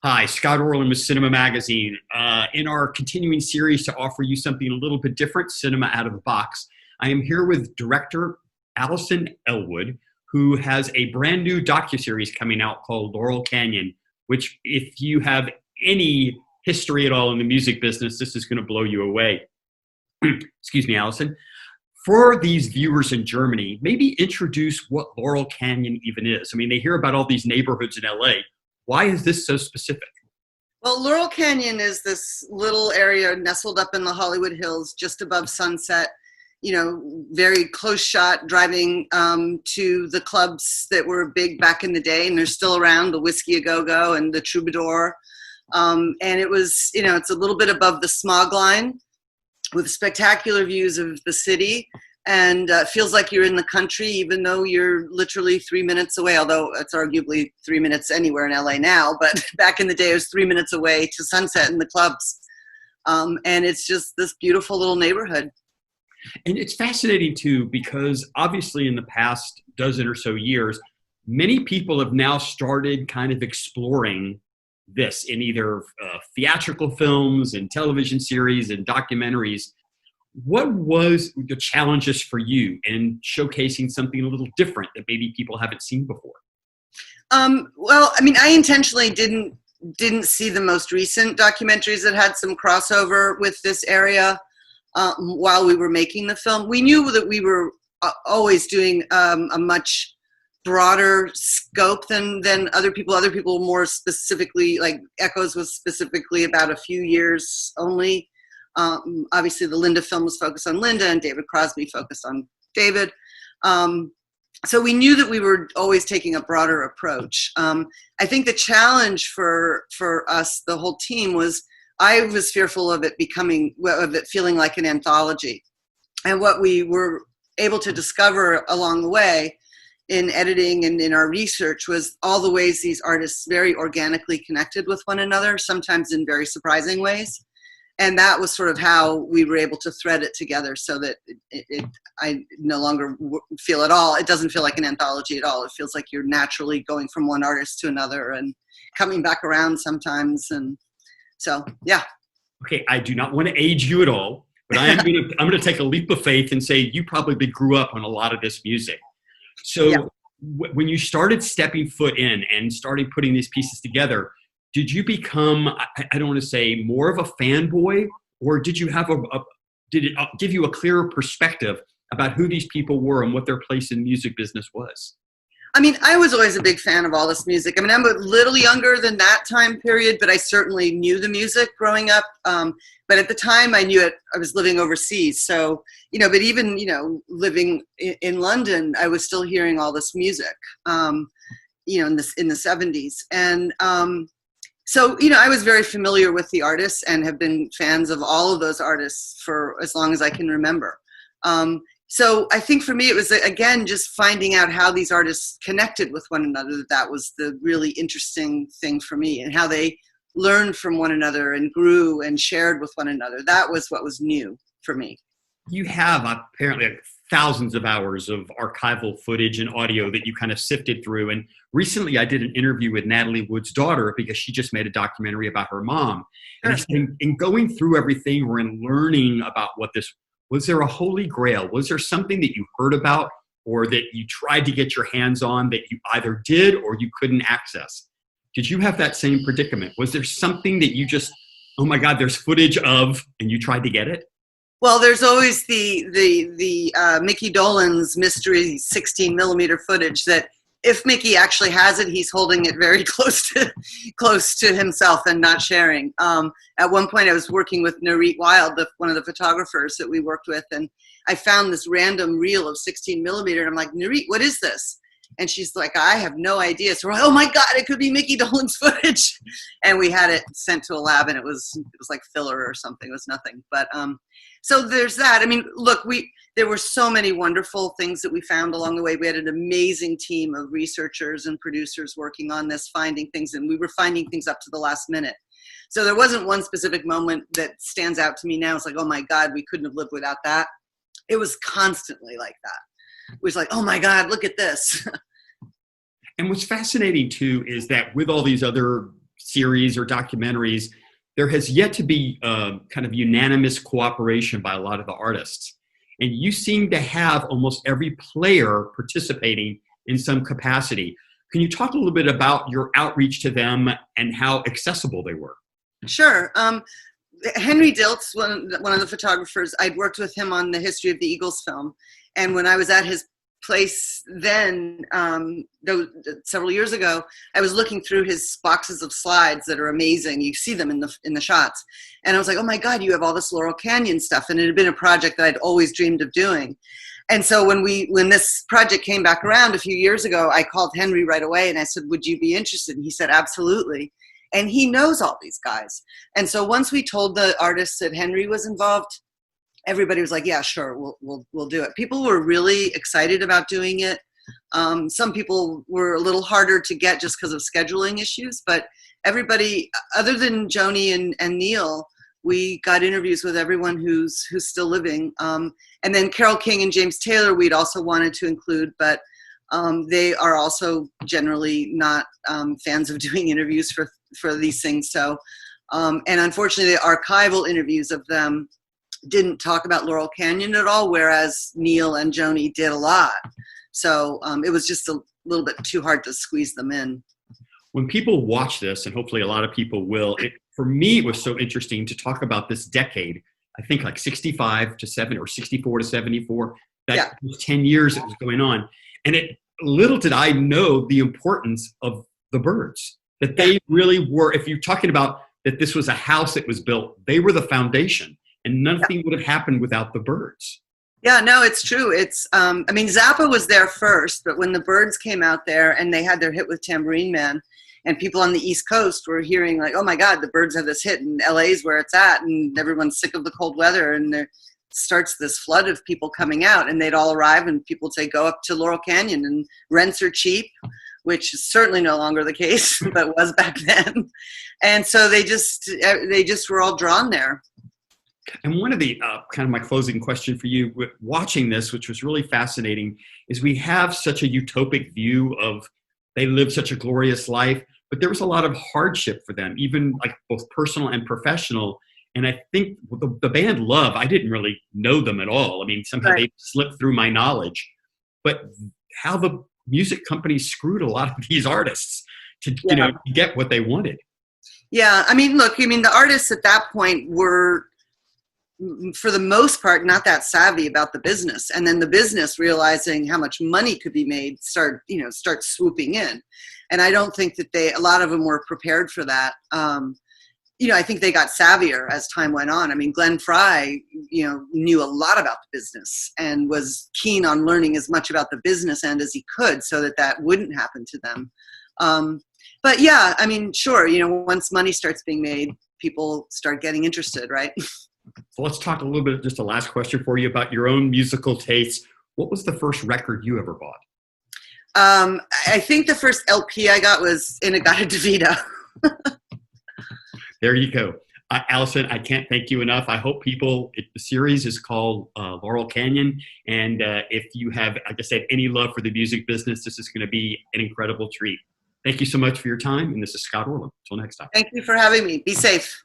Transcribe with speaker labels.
Speaker 1: Hi, Scott Orlin with CINEMA-Magazin. In our continuing series to offer you something a little bit different, cinema out of the box, I am here with director Alison Ellwood, who has a brand new docu-series coming out called Laurel Canyon, which if you have any history at all in the music business, this is going to blow you away. Excuse me, Alison. For these viewers in Germany, maybe introduce what Laurel Canyon even is. I mean, they hear about all these neighborhoods in LA. Why is this so specific?
Speaker 2: Well, Laurel Canyon is this little area nestled up in the Hollywood Hills, just above Sunset, very close shot, driving to the clubs that were big back in the day, and they're still around, the Whiskey A Go-Go and the Troubadour. And it was, it's a little bit above the smog line with spectacular views of the city. And it feels like you're in the country, even though you're literally 3 minutes away, although it's arguably 3 minutes anywhere in LA now. But back in the day, it was 3 minutes away to Sunset and the clubs. And it's just this beautiful little neighborhood.
Speaker 1: And it's fascinating, too, because obviously in the past dozen or so years, many people have now started kind of exploring this in either theatrical films and television series and documentaries. What was the challenges for you in showcasing something a little different that maybe people haven't seen before?
Speaker 2: Well, I mean, I intentionally didn't see the most recent documentaries that had some crossover with this area while we were making the film. We knew that we were always doing a much broader scope than other people. Other people more specifically, like Echoes was specifically about a few years only. Obviously, the Linda film was focused on Linda, and David Crosby focused on David. So we knew that we were always taking a broader approach. I think the challenge for us, the whole team, was I was fearful of it feeling like an anthology. And what we were able to discover along the way in editing and in our research was all the ways these artists very organically connected with one another, sometimes in very surprising ways. And that was sort of how we were able to thread it together so that I no longer feel at all, it doesn't feel like an anthology at all. It feels like you're naturally going from one artist to another and coming back around sometimes. And so, yeah.
Speaker 1: Okay, I do not want to age you at all, but I'm going to take a leap of faith and say you probably grew up on a lot of this music. So yeah. When you started stepping foot in and starting putting these pieces together, did you become, I don't want to say more of a fanboy, or did you have did it give you a clearer perspective about who these people were and what their place in the music business was?
Speaker 2: I mean, I was always a big fan of all this music. I mean, I'm a little younger than that time period, but I certainly knew the music growing up. But at the time I knew it, I was living overseas. So, but even, living in London, I was still hearing all this music, in the 70s. And, so, I was very familiar with the artists and have been fans of all of those artists for as long as I can remember. So I think for me, it was, again, just finding out how these artists connected with one another. That was the really interesting thing for me, and how they learned from one another and grew and shared with one another. That was what was new for me.
Speaker 1: You have apparently thousands of hours of archival footage and audio that you kind of sifted through. And recently I did an interview with Natalie Wood's daughter because she just made a documentary about her mom. And I said, in going through everything and learning about what this, was there a holy grail? Was there something that you heard about or that you tried to get your hands on that you either did or you couldn't access? Did you have that same predicament? Was there something that you just, oh my God, there's footage of, and you tried to get it?
Speaker 2: Well, there's always the Mickey Dolenz mystery 16 millimeter footage that if Mickey actually has it, he's holding it very close to himself and not sharing. At one point I was working with Nurit Wild, one of the photographers that we worked with, and I found this random reel of 16 millimeter, and I'm like, Nurit, what is this? And she's like, I have no idea. So we're like, oh my God, it could be Mickey Dolenz footage. And we had it sent to a lab, and it was like filler or something. It was nothing. But so there's that. I mean, look, there were so many wonderful things that we found along the way. We had an amazing team of researchers and producers working on this, finding things, and we were finding things up to the last minute. So there wasn't one specific moment that stands out to me now. It's like, oh my God, we couldn't have lived without that. It was constantly like that. It was like, oh my God, look at this.
Speaker 1: And what's fascinating too is that with all these other series or documentaries, there has yet to be kind of unanimous cooperation by a lot of the artists. And you seem to have almost every player participating in some capacity. Can you talk a little bit about your outreach to them and how accessible they were?
Speaker 2: Sure. Henry Diltz, one of the photographers, I'd worked with him on the history of the Eagles film. And when I was at his place then, several years ago, I was looking through his boxes of slides that are amazing. You see them in the shots. And I was like, oh my God, you have all this Laurel Canyon stuff. And it had been a project that I'd always dreamed of doing. And so when this project came back around a few years ago, I called Henry right away and I said, would you be interested? And he said, absolutely. And he knows all these guys. And so once we told the artists that Henry was involved, everybody was like, yeah, sure, we'll do it. People were really excited about doing it. Some people were a little harder to get just because of scheduling issues, but everybody, other than Joni and Neil, we got interviews with everyone who's still living. And then Carole King and James Taylor, we'd also wanted to include, but they are also generally not fans of doing interviews for these things. So, and unfortunately, the archival interviews of them didn't talk about Laurel Canyon at all, whereas Neil and Joni did a lot. So it was just a little bit too hard to squeeze them in.
Speaker 1: When people watch this, and hopefully a lot of people will, for me, it was so interesting to talk about this decade. I think like 65 to 70 or 64 to 74, that was 10 years it was going on. And little did I know the importance of the birds, that they really were, if you're talking about that this was a house that was built, they were the foundation, and nothing would have happened without the birds.
Speaker 2: Yeah, no, it's true. It's, I mean, Zappa was there first, but when the Birds came out there and they had their hit with Tambourine Man, and people on the East Coast were hearing like, oh my God, the Birds have this hit, and LA's where it's at, and everyone's sick of the cold weather, and there starts this flood of people coming out, and they'd all arrive, and people would say, go up to Laurel Canyon, and rents are cheap, which is certainly no longer the case, but was back then. And so they just were all drawn there.
Speaker 1: And one of the kind of my closing question for you, watching this, which was really fascinating, is we have such a utopic view of they lived such a glorious life, but there was a lot of hardship for them, even like both personal and professional. And I think the band Love, I didn't really know them at all. I mean, somehow they slipped through my knowledge, but how the music companies screwed a lot of these artists to get what they wanted.
Speaker 2: Yeah, I mean, look, the artists at that point were, for the most part, not that savvy about the business. And then the business, realizing how much money could be made, start swooping in. And I don't think that a lot of them were prepared for that. I think they got savvier as time went on. I mean, Glenn Frey, knew a lot about the business and was keen on learning as much about the business end as he could so that wouldn't happen to them. But yeah, I mean, sure, once money starts being made, people start getting interested, right?
Speaker 1: So let's talk a little bit, just a last question for you about your own musical tastes. What was the first record you ever bought?
Speaker 2: I think the first LP I got was In-A-Gadda-Da-Vida.
Speaker 1: There you go. Alison, I can't thank you enough. I hope the series is called Laurel Canyon. And if you have, like I said, any love for the music business, this is going to be an incredible treat. Thank you so much for your time. And this is Scott Orlin. Until next time.
Speaker 2: Thank you for having me. Be safe.